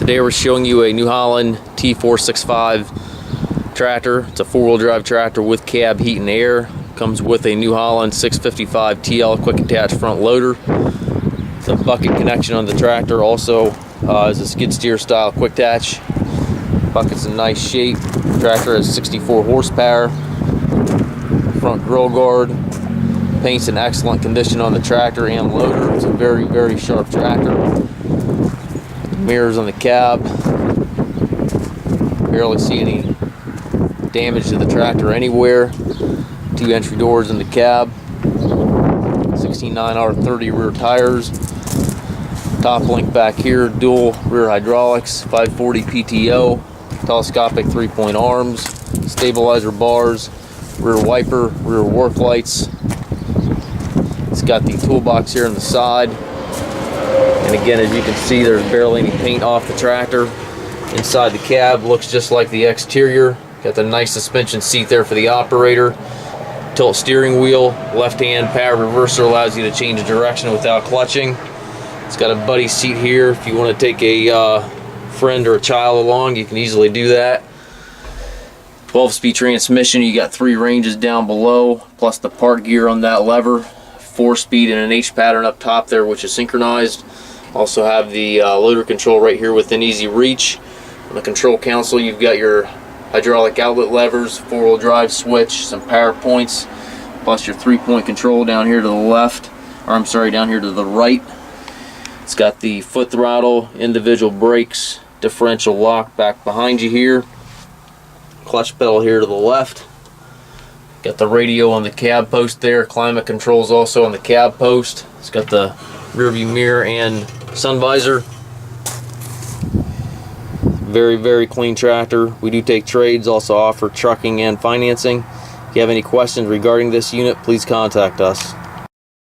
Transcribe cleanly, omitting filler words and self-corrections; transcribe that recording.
Today we're showing you a New Holland T4.65 tractor. It's a four-wheel drive tractor with cab heat and air. Comes with a New Holland 655 TL quick attach front loader. It's a bucket connection on the tractor. Also is a skid steer style quick attach. Bucket's in nice shape. Tractor has 64 horsepower. Front grill guard. Paint's in excellent condition on the tractor and loader. It's a very, very sharp tractor. Mirrors on the cab. Barely see any damage to the tractor anywhere. Two entry doors in the cab. 16/9R30 rear tires. Top link back here, dual rear hydraulics, 540 PTO, telescopic 3-point arms, stabilizer bars, rear wiper, rear work lights. It's got the toolbox here on the side. And again, as you can see, there's barely any paint off the tractor. Inside the cab looks just like the exterior. Got the nice suspension seat there for the operator. Tilt steering wheel, left hand power reverser allows you to change direction without clutching. It's got a buddy seat here. If you want to take a friend or a child along, you can easily do that. 12-speed transmission. You got 3 ranges down below, plus the park gear on that lever. 4-speed and an H pattern up top there, which is synchronized. Also have the loader control right here within easy reach. On the control console, you've got your hydraulic outlet levers, 4-wheel drive switch, some power points, plus your 3-point control down here to the left, or I'm sorry, down here to the right. It's got the foot throttle, individual brakes, differential lock back behind you here, clutch pedal here to the left. Got the radio on the cab post there, climate controls also on the cab post. It's got the rearview mirror and sun visor. Very, very clean tractor. We do take trades, also offer trucking and financing. If you have any questions regarding this unit, please contact us.